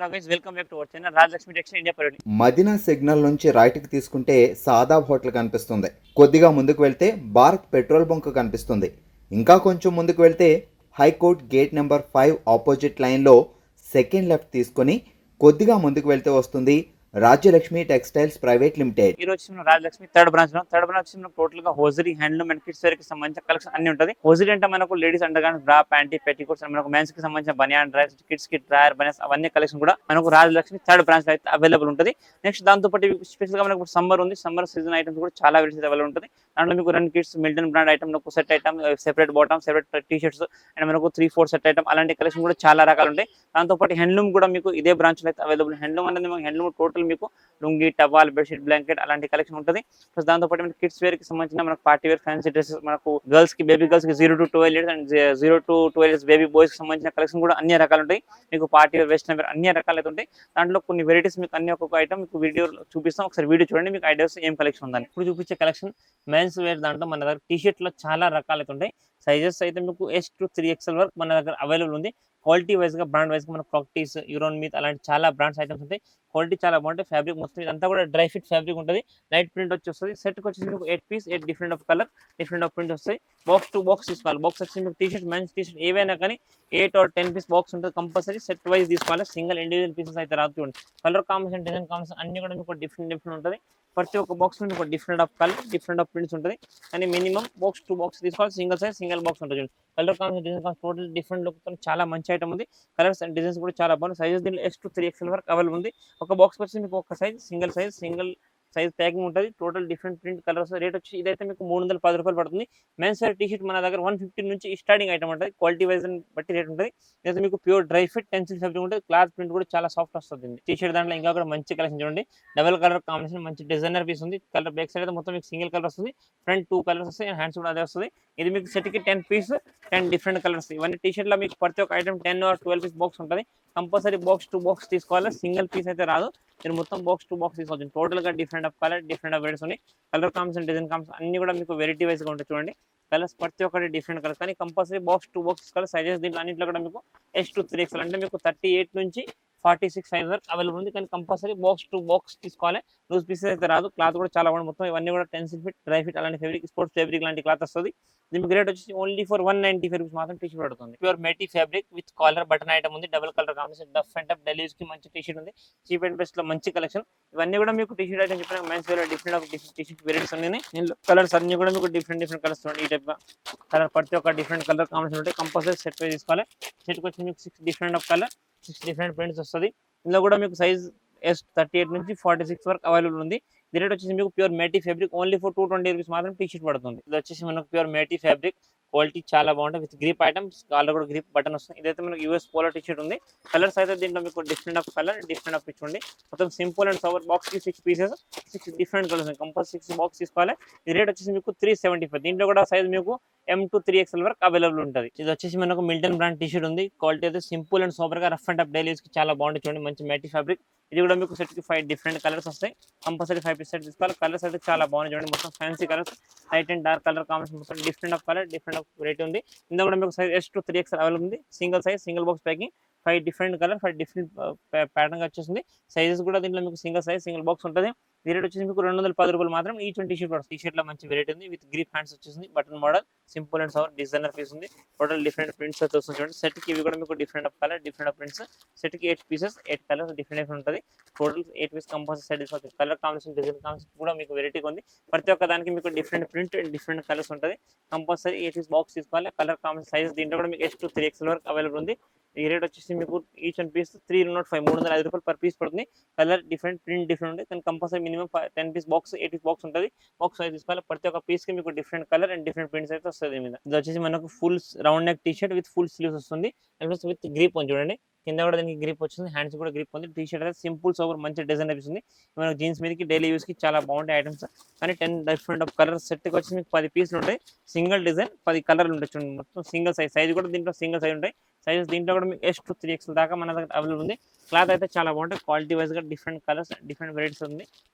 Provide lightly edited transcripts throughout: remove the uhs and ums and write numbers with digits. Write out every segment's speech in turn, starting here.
Hello guys welcome back to our channel Rajalakshmi textile India private. Madina signal నుంచి రైట్కి తీసుకుంటే Shadab hotel కనిపిస్తుంది. కొద్దిగా ముందుకు వెళ్తే భారత్ పెట్రోల్ బంక్ కనిపిస్తుంది. ఇంకా కొంచెం ముందుకు వెళ్తే హైకోర్ట్ గేట్ నెంబర్ 5 ఆపోజిట్ లైన్లో సెకండ్ లెఫ్ట్ తీసుకొని కొద్దిగా ముందుకు వెళ్తే వస్తుంది రాజ్యలక్ష్మి టెక్స్టైల్స్ ప్రైవేట్ లిమిటెడ్. ఈ రోజు మనం రాజలక్ష్మి థర్డ్ బ్రాంచ్ టోటల్ గా hosiery handloom and kids wear కి సంబంధించిన కలెక్షన్ అన్ని ఉంటుంది. హోజరీ అంటే మనకు ladies undergarments, bra, panty, petticoats, మనకు మెన్స్ కి సంబంధించిన బనియాన్ డ్రైస్, కిడ్స్ కి డ్రైయర్, బనియన్స్ అవన్నీ కలెక్షన్ కూడా మనకు రాజలక్ష్మి థర్డ్ బ్రాంచ్ లో అయితే అవైలబుల్ ఉంటుంది. నెక్స్ట్ దాంతో పాటు స్పెషల్ గా మనకు సమ్మర్ ఉంది, సమ్మర్ సీజన్ ఐటమ్స్ కూడా చాలా వెరైటీస్ అవైలబుల్ ఉంటుంది. దాంట్లో మీకు run kids, Milton brand item, set item, separate bottom, separate T shirts and మనకు 3-4 సెట్ ఐటమ్ అలాంటి కలెక్షన్ కూడా చాలా రకాలు ఉంటాయి. దాంతో పాటు హ్యాండ్లూమ్ కూడా మీకు ఇదే బ్రాంచ్ లో అయితే అవైలబుల్. హ్యాండ్లూమ్ అనేది హ్యాండ్లూమ్ టోటల్ మీకు లుంగి, టవాల్, బెడ్షీట్, బ్లాంకెట్ అలాంటి కలెక్షన్ ఉంటుంది. ప్లస్ దాంతో పాటు మనకి కిడ్స్ వేర్ కి సంబంధించిన మనకు పార్టీ వేర్ ఫ్యాన్సీ డ్రెస్సెస్, మనకు గర్ల్స్ కి, బేబీ గర్ల్స్ కి 0 to 12 years and 0 to 12 years baby boys కి సంబంధించిన కలెక్షన్ కూడా అన్ని రకాలు ఉంటాయి. మీకు పార్టీ వేర్, వెస్టర్న్ వేర్ అన్ని రకాలు అయితే ఉంటాయి. దాంట్లో కొన్ని వెరైటీస్ మీకు అన్ని ఒక్కొక్క ఐటమ్ మీకు వీడియో చూపిస్తాం. ఒకసారి వీడియో చూడండి, మీకు ఐడియాస్ ఏం కలెక్షన్ ఉందని. ఇప్పుడు చూపించే కలెక్షన్ మెన్స్ వేర్. దాంట్లో మన దగ్గర టీ షర్ట్ లో చాలా రకాలు అయితే ఉంటాయి. సైజెస్ అయితే మీకు S to 3XL వరకు మన దగ్గర అవైలబుల్ ఉంది. క్వాలిటీ వైజ్ గా, బ్రాండ్ వైజ్ గా మనకు ప్రాక్టీస్, యూరోన్ మీత్ అలాంటి చాలా బ్రాండ్స్ ఐటమ్స్ ఉంటాయి. క్వాలిటీ చాలా బాగుంటాయి. ఫ్యాబ్రిక్ మొత్తం ఇదంతా కూడా డ్రై ఫిట్ ఫ్యాబ్రిక్ ఉంటుంది. లైట్ ప్రింట్ వచ్చి వస్తుంది. సెట్ కి వచ్చేసి మీకు 8 piece, 8 different of colour, different of print వస్తాయి. బాక్స్ టు బాక్స్ తీసుకోవాలి. బాక్స్ వచ్చి మీకు T shirt, men's T shirt ఏవైనా కానీ 8 or 10 పీస్ బాక్స్ ఉంటుంది. కంపల్సరీ సెట్ వైజ్ తీసుకోవాలి. సింగిల్ ఇండివిజువల్ పీసెస్ అయితే రాదు. చూడండి, కలర్ కాంబినేషన్, డిజైన్ కాంబినేషన్ అన్ని కూడా మీకు డిఫరెంట్ ఉంటుంది. ప్రతి ఒక్క బాక్స్ లో మీకు different of colour, different of prints ఉంటుంది. కానీ మినిమం బాక్స్ టు బాక్స్ తీసుకోవాలి. సింగిల్ సైజ్, సింగిల్ బాక్స్ ఉంటుంది. చూడండి, colour combination, design combination total different look తో చాలా మంచి ఐటమ్ ఉంది. కలర్స్ అండ్ డిజైన్స్ కూడా చాలా బాగుంది. సైజెస్ దీనిలో S to 3XL వరకు అవైలబుల్ ఉంది. ఒక బాక్స్ వచ్చి మీకు ఒక సైజ్, సింగిల్ సైజ్ ప్యాకింగ్ ఉంటుంది. Total different print colours. Rate వచ్చి ఇదైతే మీకు 310 రూపాయలు పడుతుంది. మెన్స్ వేర్ టీ షర్ట్ మన దగ్గర 150 నుంచి స్టార్టింగ్ ఐటమ్ ఉంటుంది. క్వాలిటీ వైజ్ బట్టి రేట్ ఉంటుంది. ఇదైతే మీకు pure dry fit tensile fabric ఉంటుంది. క్లాత్ ప్రింట్ కూడా చాలా సాఫ్ట్ వస్తుంది. టీ షర్ట్ దాంట్లో ఇంకా కూడా మంచి కలెక్షన్ చూడండి. డబుల్ కలర్ కాంబినేషన్, మంచి డిజైనర్ పీస్ ఉంది. కలర్ బ్యాక్ సైడ్ అయితే మొత్తం మీకు సింగిల్ కలర్ వస్తుంది. ఫ్రంట్ 2 కలర్స్ వస్తాయి. హ్యాండ్స్ కూడా అదే వస్తుంది. ఇది మీకు సెట్ కి 10 పీస్, 10 డిఫరెంట్ కలర్స్. ఇవన్నీ టీ షర్ట్ లో మీకు ప్రతి ఒక్క ఐటమ్ 10 or 12 పీస్ బాక్స్ ఉంటుంది. కంపల్సరీ బాక్స్ టు బాక్స్ తీసుకోవాలి. సింగిల్ పీస్ అయితే రాదు. మీరు మొత్తం బాక్స్ టు బాక్స్ తీసుకోవచ్చు. టోటల్ గా different of colour, different of varieties ఉన్నాయి. కలర్ కాంబినేషన్, డిజైన్ కాంబినేషన్ అన్ని కూడా మీకు వెరైటీ వైజ్ గా ఉంటాయి. చూడండి, కలర్స్ ప్రతి ఒక్కటి డిఫరెంట్ కలర్స్. కానీ కంపల్సరీ బాక్స్ టు బాక్స్ తీసుకోవాలి. సైజెస్ దీంట్లో అన్నింటిలో కూడా మీకు S to 3XL అంటే మీకు 38 నుంచి 46 సైజ్ వరకు అవైలబుల్ ఉంది. కానీ కంపల్సరీ బాక్స్ టు బాక్స్ తీసుకోవాలి. లూజ్ పీసెస్ అయితే రాదు. క్లాత్ కూడా చాలా బాగుంది. మొత్తం ఇవన్నీ కూడా టెన్సిల్ ఫిట్, డ్రై ఫిట్ అలాంటి ఫ్యాబ్రిక్, స్పోర్ట్స్ ఫ్యాబ్రిక్ లాంటి క్లాత్ వస్తుంది. దీనికి రేట్ వచ్చి ఓన్లీ ఫర్ 195 రూపీస్ మాత్రం టీ షర్ట్ పడుతుంది. Pure మేటీ fabric with collar button item ఉంది. డబుల్ కలర్ కాంబినేషన్, డఫ్ అండ్ టప్ డెలివరీస్ కి మంచి టీ షర్ట్ ఉంది. చీప్ అండ్ బెస్ట్ లో మంచి కలెక్షన్. ఇవన్నీ కూడా మీకు టీ షర్ట్ ఐటమ్ చెప్పిన men's wear different T shirt varieties ఉన్నాయి. కలర్స్ అన్ని కూడా మీకు డిఫరెంట్ కలర్స్ చూడండి. ఈ టైప్ కలర్ ప్రతి ఒక్క డిఫరెంట్ కలర్ కాంబినేషన్ ఉంటాయి. కంపల్సరీ సెట్ వైజ్ తీసుకోవాలి. సెట్ కి వచ్చి మీకు 6 different of colour, 6 different prints వస్తుంది. ఇందులో కూడా మీకు సైజ్ S 38 నుంచి 46 వరకు అవైలబుల్ ఉంది. ఇది రేట్ వచ్చేసి మీకు pure మేటీ fabric only for 220 rupees మాత్రం టీ షర్ట్ పడుతుంది. ఇది వచ్చేసి మనకు ప్యూర్ మేటీ ఫ్యాబ్రిక్, క్వాలిటీ చాలా బాగుంటుంది. విత్ గ్రిప్ ఐటమ్స్, కాలర్ కూడా గ్రిప్ బటన్ వస్తుంది. ఇదైతే మనకు US పోలో టీ షర్ట్ ఉంది. కలర్స్ అయితే దీంట్లో మీకు different of colour, different of pitch ఉంది. మొత్తం సింపుల్ అండ్ సవర్ బాక్స్ కి 6 pieces, 6 different colours. Compulsory 6 box తీసుకోవాలి. ఈ రేట్ వచ్చేసి మీకు 375. దీంట్లో కూడా సైజ్ మీకు M to 3XL వరకు అవైలబుల్ ఉంటుంది. ఇది వచ్చేసి మనకు మిల్టన్ బ్రాండ్ టీ షర్ట్ ఉంది. క్వాలిటీ అయితే సింపుల్ అండ్ సూపర్ గా, రఫ్ అండ్ టఫ్ డైలీస్ కి చాలా బాగుంటుంది. చూడండి, మంచి మేటీ ఫ్యాబ్రిక్. ఇది కూడా మీకు సెట్ కి 5 డిఫరెంట్ కలర్స్ వస్తాయి. కంపల్సరీ 5 పీస్ సెట్ తీసుకోవాలి. కలర్స్ అయితే చాలా బాగుంది. చూడండి, మొత్తం fancy colours, light and dark colour combination, మొత్తం different of colour, different of rate ఉంది. ఇందులో కూడా మీకు size S to 3XL available ఉంది. Single size, single box packing, 5 different colour, 5 different pattern గా వచ్చేసింది. సైజెస్ కూడా దీంట్లో మీకు సింగిల్ సైజ్, సింగిల్ బాక్స్ ఉంటుంది. ఈ రేట్ వచ్చేసి మీకు 210 రూపాయలు మాత్రం. ఈచ్ టీ షర్ట్ పడుతుంది. టీ షర్ట్ లో మంచి వెరైటీ ఉంది. విత్ గ్రిప్ హ్యాండ్స్ వచ్చేసింది. Button model, simple and sober designer piece ఉంది. టోటల్ డిఫరెంట్ ప్రింట్స్ అయితే వస్తుంది. చూడండి, సెట్ కి ఇవి కూడా మీకు different of colour, different of prints. Set కి 8 పీసెస్, 8 కలర్స్ డిఫరెంట్ ఉంటుంది. టోటల్ 8 పీస్ కంపల్సరీ సెట్ తీసుకోవచ్చు. కలర్ కాంబినేషన్, డిజైన్ కాంబినేషన్ కూడా మీకు వెరైటీగా ఉంది. ప్రతి ఒక్క దానికి మీకు different print and different colours ఉంటుంది. కంపల్సరీ 8 పీస్ బాక్స్ తీసుకోవాలి. కలర్ కాంబినేషన్, సైజ్ దీంట్లో కూడా మీకు S to 3XL వరకు అవైలబుల్ ఉంది. ఈ రేట్ వచ్చేసి మీకు ఈచ్ అండ్ పీస్ 305 రూపాయలు పర్ పీస్ పడుతుంది. కలర్ డిఫరెంట్, ప్రింట్ డిఫరెంట్ ఉంది. కానీ compulsory minimum 10 piece box, 8 piece box ఉంటుంది. బాక్స్ సైజ్ తీసుకోవాలి. ప్రతి ఒక్క పీస్ కి మీకు different colour and different prints అయితే వస్తుంది. మీద ఇది వచ్చేసి మనకు full round neck T shirt with full sleeves వస్తుంది. విత్ గ్రిప్ ఉంది. చూడండి, కింద కూడా దీనికి గ్రిప్ వచ్చింది. హ్యాండ్స్ కూడా గ్రిప్ ఉంది. టీ షర్ట్ అయితే సింపుల్ సోబర్ మంచి డిజైన్ అనిపిస్తుంది. మనకు జీన్స్ మీదకి డైలీ యూస్ కి చాలా బాగుంటాయి ఐటమ్స్. కానీ 10 డిఫరెంట్ ఆఫ్ కలర్స్. సెట్ కి వచ్చి మీకు 10 పీసులు ఉంటాయి. సింగిల్ డిజైన్ 10 కలర్లు ఉంటాయి. చూడండి, మొత్తం సింగిల్ సైజ్. సైజ్ కూడా దీంట్లో సింగిల్ సైజ్ ఉంటాయి. సైజెస్ దీంట్లో కూడా మీకు S to 3XL దాకా మన దగ్గర అవైలబుల్ ఉంది. క్లాత్ అయితే చాలా బాగుంటుంది. క్వాలిటీ వైజ్గా డిఫరెంట్ కలర్స్ డిఫరెంట్ వెరైటీస్ ఉంది.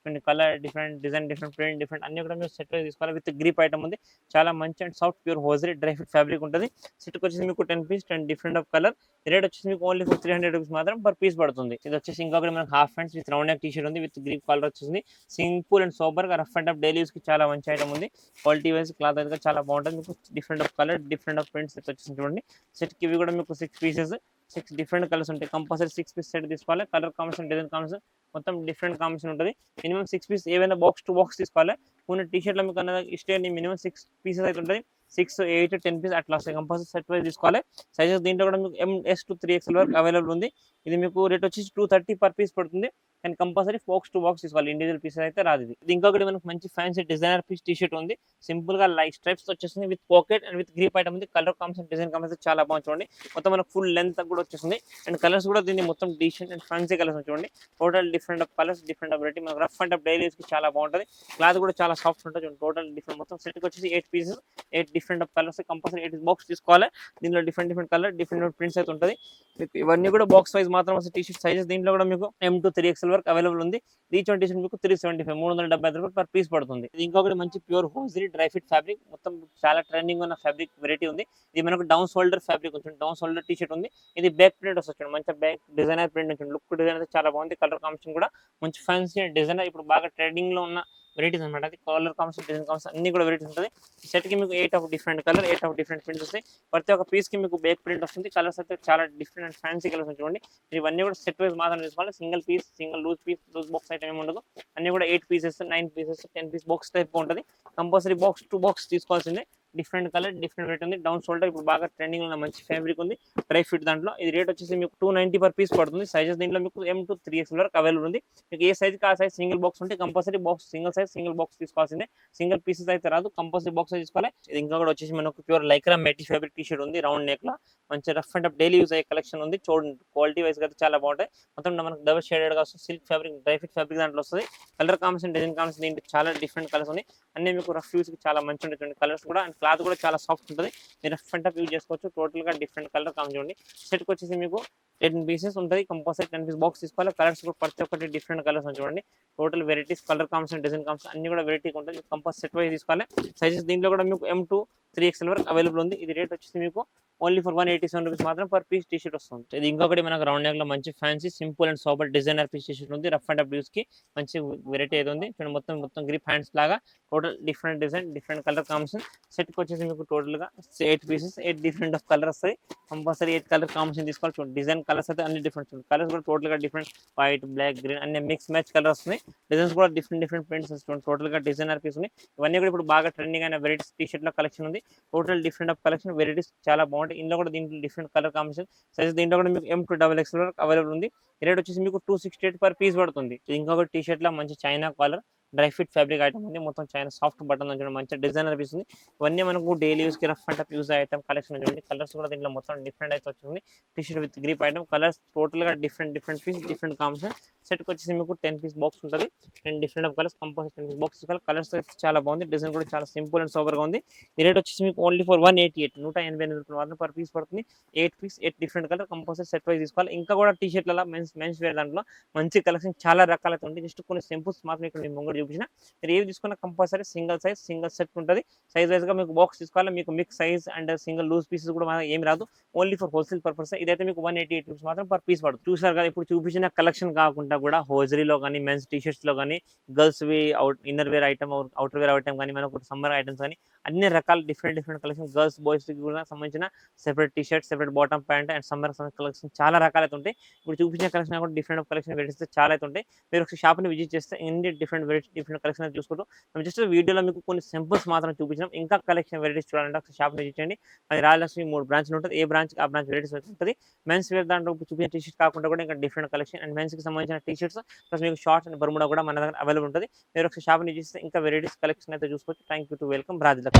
Colour different design different print different అన్ని కూడా మీరు సెట్ వైజ్ తీసుకోవాలి. విత్ గ్రిప్ ఐటమ్ ఉంది. చాలా మంచి and soft pure hosiery dry fit fabric ఉంటుంది. సెట్కి వచ్చేసి మీకు 10 piece 10 different of colour. Rate వచ్చేసి మీకు ఓన్లీ ఫర్ 300 రూపీస్ మాత్రం పర్ పీస్ పడుతుంది. ఇది వచ్చేసి ఇంకొకటి మనకు half hands with round neck T shirt ఉంది. విత్ గ్రిప్ కలర్ వచ్చేసి సింపుల్ అండ్ సూపర్ గా rough and up daily use కి చాలా మంచి ఐటమ్ ఉంది. క్వాలిటీ వైజ్ క్లాత్ అయితే చాలా బాగుంటుంది. మీకు different of colour different of prints వచ్చేసి చూడండి. సెట్ కి ఇవి కూడా మీకు 6 పీసెస్ 6 డిఫరెంట్ కలర్స్ ఉంటాయి. కంపల్సరీ 6 పీస్ సెట్ తీసుకోవాలి. కలర్ కాంబినేషన్ డిజైన్ కాంబినేషన్ మొత్తం డిఫరెంట్ కాంబినేషన్ ఉంటుంది. మినిమం 6 పీస్ ఏవైనా బాక్స్ టు బాక్స్ తీసుకోవాలి. కొన్ని టీ షర్ట్లో మీకు అన్నది ఇష్టే మినిమం 6 పీసెస్ అయితే ఉంటుంది. 6, 8, 10 పీస్ అట్లా వస్తాయి. కంపల్సరీ సెట్ వైజ్ తీసుకోవాలి. సైజెస్ దీంట్లో కూడా మీకు MS to 3XL వరకు అవైలబుల్ ఉంది. ఇది మీకు రేట్ వచ్చేసి 230 పర్ పీస్ పడుతుంది. And compulsory box to box తీసుకోవాలి. ఇండివిజువల్ పీసెస్ అయితే రాదు. ఇది ఇంకొకటి మనకు మంచి fancy designer piece T shirt ఉంది. సింపుల్ గా లైట్ స్ట్రైప్స్ వచ్చేసింది. With pocket and with grip item ఉంది. కలర్ కాంబినేషన్ డిజైన్ కాంబినేషన్ చాలా బాగుంది చూడండి. మొత్తం మనకు ఫుల్ లెంత్ కూడా వచ్చేసింది. అండ్ కలర్స్ కూడా దీన్ని మొత్తం డీసెంట్ అండ్ ఫ్యాన్సీ కలర్స్ చూడండి. Total different of colours different of variety. మనకు rough and up daily use కి చాలా బాగుంటుంది. క్లాత్ కూడా చాలా సాఫ్ట్ ఉంటుంది. టోటల్ డిఫరెంట్ మొత్తం సెట్ వచ్చేసి 8 pieces 8 different of colours. Compulsory 8 box తీసుకోవాలి. దీనిలో different different colour different prints అయితే ఉంటుంది. మీకు ఇవన్నీ కూడా బాక్స్ వైజ్ మాత్రం వస్తాయి. టీ షర్ట్ సైజెస్ దీంట్లో కూడా మీకు M to 3XL వరకు అవైలబుల్ ఉంది. ఈచ్ వన్ టీ షర్ట్ మీకు 375 375 రూపాయలు పర్ పీస్ పడుతుంది. ఇది ఇంకొకటి మంచి pure hosiery dry fit fabric. మొత్తం చాలా ట్రెండింగ్ ఉన్న ఫ్యాబ్రిక్ వెరైటీ ఉంది. ఇది మనకు డౌన్ షోల్డర్ ఫ్యాబ్రిక్ వచ్చింది. డౌన్ షోల్డర్ టీ షర్ట్ ఉంది. ఇది బ్యాక్ ప్రింట్ వస్తుంది. మంచి బ్యాక్ డిజైనర్ ప్రింట్ వచ్చింది. లుక్ డిజైన్ అయితే చాలా బాగుంది. కలర్ కాంబినేషన్ కూడా మంచి ఫ్యాన్సీ డిజైనర్ ఇప్పుడు బాగా ట్రెండింగ్ లో ఉన్న వెరైటీస్ అనమాట. అది కలర్ కాంబినేషన్ డిజైన్ కాంబినేషన్ అన్ని కూడా వెరైటీస్ ఉంటుంది. సెట్ కి మీకు 8 of different colour 8 of different prints వస్తాయి. ప్రతి ఒక్క పీస్ కి మీకు బ్యాక్ ప్రింట్ వస్తుంది. కలర్స్ అయితే చాలా డిఫరెంట్ అండ్ ఫ్యాన్సీ కలర్స్ చూడండి. ఇవన్నీ కూడా సెట్ వైజ్ మాత్రం తీసుకోవాలి. Single piece single loose box item ఏమి ఉండదు. అన్ని కూడా 8 pieces 9 pieces 10 piece box type ఉంటుంది. కంపల్సరీ బాక్స్ టు బాక్స్ తీసుకోవాల్సిందే. డిఫరెంట్ కలర్ డిఫరెంట్ రేట్ ఉంది. డౌన్ షోల్డర్ ఇప్పుడు బాగా ట్రెండింగ్ ఉన్న మంచి ఫ్యాబ్రిక్ ఉంది. డ్రై ఫిట్ దాంట్లో ఇది రేట్ వచ్చేసి మీకు 290 పర్ పీస్ పడుతుంది. సైజెస్ దీంట్లో మీకు M to 3XL వరకు అవైలబుల్ ఉంది. మీకు ఏ సైజ్ ఆ సైజ్ సింగిల్ బాక్స్ ఉంటే compulsory box single size single box తీసుకోవాల్సిందే. సింగిల్ పీసెస్ అయితే రాదు. కంపల్సరీ బాక్స్ తీసుకోవాలి. ఇది ఇంకా కూడా వచ్చేసి మనకు pure Lycra matty fabric T shirt ఉంది. రౌండ్ నెక్ లో మంచి rough and up daily use అయ్యే కలెక్షన్ ఉంది. చూడండి క్వాలిటీ వైజ్ అయితే చాలా బాగుంటాయి. మొత్తం మనకు డబుల్ షేడెడ్ గా వస్తుంది. Silk fabric dry fit fabric దాంట్లో వస్తుంది. కలర్ కాంబినేషన్ డిజైన్ కాంబినేషన్ దీంట్లో చాలా డిఫరెంట్ కలర్స్ ఉన్నాయి. అన్ని మీకు రఫ్ యూస్ కి చాలా మంచి ఉంటుంది. కలర్స్ కూడా అండ్ క్లాత్ కూడా చాలా సాఫ్ట్ ఉంటుంది. మీరు రఫ్ అండ్ అప్ యూజ్ చేసుకోవచ్చు. టోటల్ గా డిఫరెంట్ కలర్ కాంబినేషన్ సెట్ కి వచ్చేసి మీకు 10 పీసెస్ ఉంటుంది. కంపల్సరీ 10 పీస్ బాక్స్ తీసుకోవాలి. కలర్స్ కూడా ప్రతి ఒక్కటి డిఫరెంట్ కలర్స్ చూడండి. Total varieties colour combination design combination అన్ని కూడా వెరైటీ ఉంటుంది. కంపల్సరీ సెట్ వైజ్ తీసుకోవాలి. సైజెస్ దీంట్లో కూడా మీకు M to 3XL వరకు అవైలబుల్ ఉంది. ఇది రేట్ వచ్చేసి మీకు ఓన్లీ ఫర్ 187 రూపీస్ మాత్రం పర్ పీస్ టీ షర్ట్ వస్తుంది. ఇది ఇంకొకటి మనకు రౌండ్ నెక్ లో మంచి fancy simple and super designer piece T shirt ఉంది. రఫ్ అండ్ అప్ యూస్ కి మంచి వెరైటీ అయితే ఉంది. చూడండి మొత్తం గ్రిప్ హ్యాండ్స్ లాగా total different design different colour combination. Set కి వచ్చేసి మీకు టోటల్ గా 8 పీసెస్ 8 డిఫరెంట్ ఆఫ్ కలర్ వస్తాయి. కంపల్సరీ 8 కలర్ కాంబినేషన్ తీసుకోవాలి. చూడండి డిజైన్ కలర్స్ అయితే అన్ని డిఫరెంట్ చూడండి. కలర్స్ కూడా టోటల్ గా డిఫరెంట్ వైట్ బ్లాక్ గ్రీన్ అన్ని మిక్స్ మ్యాచ్ కలర్స్ వస్తున్నాయి. డిజైన్స్ కూడా డిఫరెంట్ ప్రింట్స్ చూడండి. టోటల్ గా డిజైనర్ పీస్ ఉన్నాయి. ఇవన్నీ కూడా ఇప్పుడు బాగా ట్రెండింగ్ అయిన వెరైటీస్ టీ షర్ట్ లో కలెక్షన్ ఉంది. Total different of collection varieties చాలా బాగుంటాయి. ఇందులో కూడా దీంట్లో డిఫరెంట్ కలర్ కాంబినేషన్ సైజ్ దీంట్లో కూడా మీకు M to XXL వరకు అవైలబుల్ ఉంది. రేట్ వచ్చేసి మీకు 268 పర్ పీస్ పడుతుంది. ఇంకొక టీ షర్ట్ లో మంచి China caller dry fit fabric item ఉంది. మొత్తం చైనా సాఫ్ట్ బటన్ చూడండి. మంచి డిజైనర్ పీస్ ఉంది. ఇవన్నీ మనకు డైలీ యూస్ కి rough and up use item collection చూడండి. కలర్స్ కూడా దీంట్లో మొత్తం డిఫరెంట్ అయితే వచ్చింది. T shirt with grip item colours total గా different piece different combination. Set కి వచ్చేసి మీకు 10 పీస్ బాక్స్ ఉంటుంది. 10 different of colours compulsory 10 piece box తీసుకోవాలి. కలర్స్ చాలా బాగుంది. డిజైన్ కూడా చాలా సింపుల్ అండ్ సూపర్ గా ఉంది. ఈ రేట్ వచ్చేసి మీకు ఓన్లీ ఫర్ 188 రూపాయలు మాత్రం పర్ పీస్ పడుతుంది. 8 piece 8 different colour compulsory set wise తీసుకోవాలి. ఇంకా కూడా టీ షర్ట్ల మెన్స్ వేర్ దాంట్లో మంచి కలెక్షన్ చాలా రకాలు అయితే ఉంటాయి. జస్ట్ కొన్ని సింపుల్స్ మాత్రం ఇక్కడ నేను ముంగడు చూపించిన. మీరు ఏవి తీసుకున్న compulsory single size single set ఉంటుంది. సైజ్ వైజ్ గా మీకు బాక్స్ తీసుకోవాలి. మీకు mix size and single loose pieces కూడా ఏమి రాదు. Only for wholesale purpose. ఇదైతే మీకు 188 రూపీస్ మాత్రం పర్ పీస్ పడుతుంది. చూసారు కదా ఇప్పుడు చూపించిన కలెక్షన్ కాకుండా కూడా హోజరీలో కానీ మెన్స్ టీ షర్ట్స్ లో కానీ గర్ల్స్ వి inner wear item outer wear item కానీ మనకు సమ్మర్ ఐటమ్స్ కానీ అన్ని రకాల డిఫరెంట్ కలెక్షన్ గర్ల్స్ బాయ్స్ కి కూడా సంబంధించిన separate T shirt separate bottom pant and summer collection చాలా రకాలు అయితే ఉంటాయి. ఇప్పుడు చూపించిన కలెక్షన్ కూడా డిఫరెంట్ కలెక్షన్ వెరైటీస్ చాలా అయితే ఉంటాయి. మీరు ఒక షాప్ ని విజిట్ చేస్తే ఇన్ని డిఫరెంట్ వెరైటీస్ డిఫరెంట్ కలెక్షన్ చూసుకుంటూ మేము జస్ట్ వీడియోలో మీకు కొన్ని సింపుల్స్ మాత్రం చూపించాం. ఇంకా కలెక్షన్ వెరైటీస్ చూడాలంటే ఒక షాప్ విజిట్ చేయండి. అది రాయలసీమ 3 బ్రాంచ్లు ఉంటుంది. ఏ బ్రాంచ్ ఆ బ్రాంచ్ వెరైటీస్ ఉంటుంది. మెన్స్ వేర్ దాంట్లో చూపించిన టీ షర్ట్ కాకుండా కూడా ఇంకా డిఫరెంట్ కలెక్షన్ అండ్ మెన్స్ కి సంబంధించిన టీ షర్ట్స్ ప్లస్ మీకు షార్ట్స్ అండ్ బర్ముడా కూడా మన దగ్గర అవైలబుల్ ఉంటుంది. మీరు ఒక షాప్ ని చూస్తే ఇంకా వెరైటీస్ కలెక్షన్ అయితే చూసుకోవచ్చు. Thank you to welcome Raj Lakshmi.